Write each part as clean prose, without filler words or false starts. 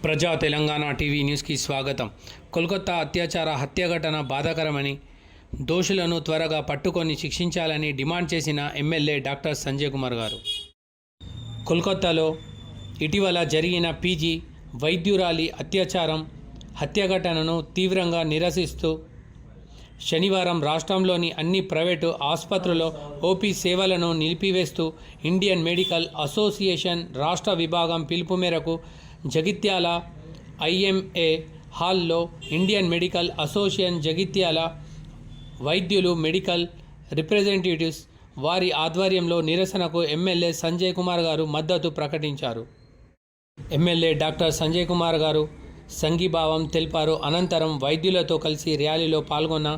ప్రజా తెలంగాణ టీవీ న్యూస్కి స్వాగతం. కోల్కతా అత్యాచార హత్య ఘటన బాధాకరమని, దోషులను త్వరగా పట్టుకొని శిక్షించాలని డిమాండ్ చేసిన ఎమ్మెల్యే డాక్టర్ సంజయ్ కుమార్ గారు కోల్కతాలో ఇటీవల జరిగిన పీజీ వైద్యురాలి అత్యాచారం హత్య ఘటనను తీవ్రంగా నిరసిస్తూ శనివారం రాష్ట్రంలోని అన్ని ప్రైవేటు ఆసుపత్రుల్లో ఓపీ సేవలను నిలిపివేస్తూ ఇండియన్ మెడికల్ అసోసియేషన్ రాష్ట్ర విభాగం పిలుపు మేరకు జగిత్యాల ఐఎంఏ హాల్లో ఇండియన్ మెడికల్ అసోసియేషన్ జగిత్యాల వైద్యులు, మెడికల్ రిప్రజెంటేటివ్స్ వారి ఆధ్వర్యంలో నిరసనకు ఎమ్మెల్యే సంజయ్ కుమార్ గారు మద్దతు ప్రకటించారు. ఎమ్మెల్యే డాక్టర్ సంజయ్ కుమార్ గారు సంఘీభావం తెలిపారు. అనంతరం వైద్యులతో కలిసి ర్యాలీలో పాల్గొన్న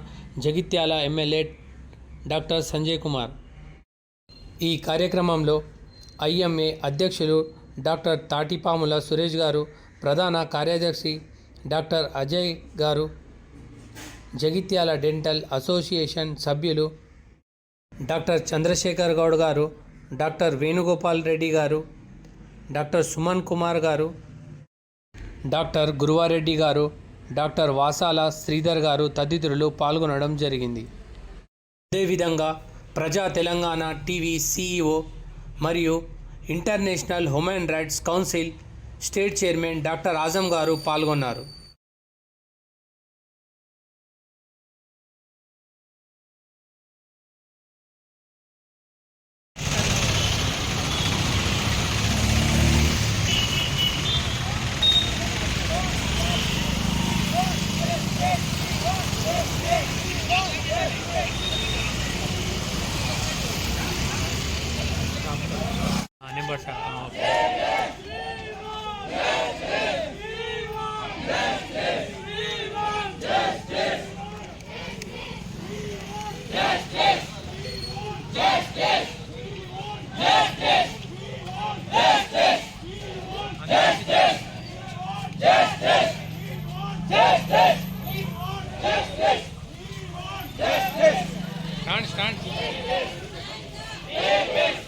జగిత్యాల ఎమ్మెల్యే డాక్టర్ సంజయ్ కుమార్ ఈ కార్యక్రమంలో ఐఎంఏ అధ్యక్షులు డాక్టర్ తాటిపాముల సురేష్ గారు, ప్రధాన కార్యదర్శి డాక్టర్ అజయ్ గారు, జగిత్యాల డెంటల్ అసోసియేషన్ సభ్యులు డాక్టర్ చంద్రశేఖర్ గౌడ్ గారు, డాక్టర్ వేణుగోపాల్ రెడ్డి గారు, డాక్టర్ సుమన్ కుమార్ గారు, డాక్టర్ గురువారెడ్డి గారు, డాక్టర్ వాసాల శ్రీధర్ గారు తదితరులు పాల్గొనడం జరిగింది. అదేవిధంగా ప్రజా తెలంగాణ టీవీ CEO మరియు international human rights council state chairman doctor Azam గారు పాల్గొన్నారు.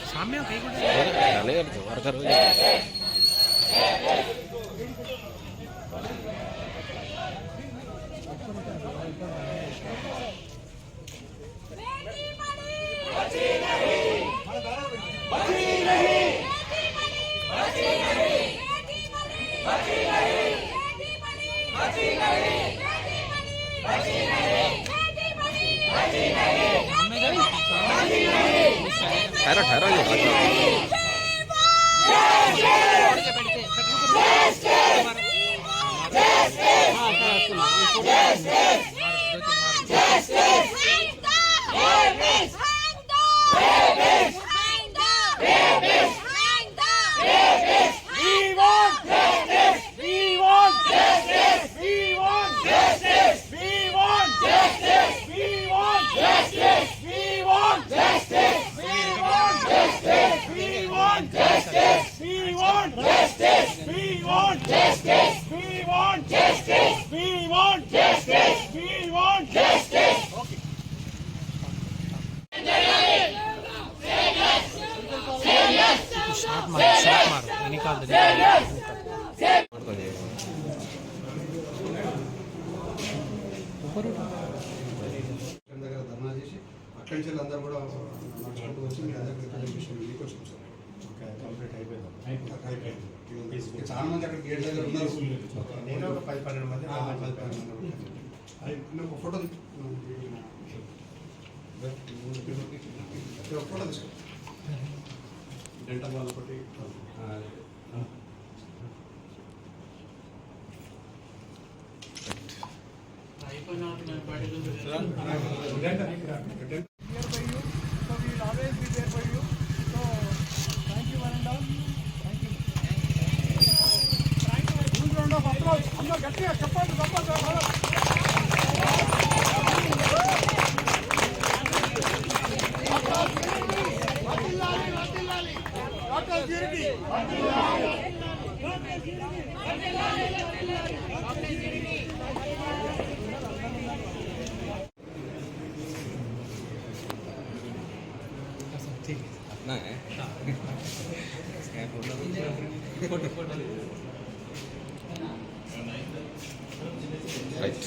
सामने कहीं को डाले यार जोर करो ठहरो ठहरो అట్లా అందరూ కూడా నడుచుకుంటూ వచ్చి మీ అందరికీ మీకు వచ్చింది సార్. ఓకే, కంప్లీట్ అయిపోయింది. చాలా మంది అక్కడ గేట్ దగ్గర ఉన్నారు. నేను ఒక 10-12 మంది ఒక ఫోటో ఫోటో తీసుకో. డెంటల్ వాళ్ళు ఒకటి గట్టిగా చెప్పండి. अपना है फोटो రైట్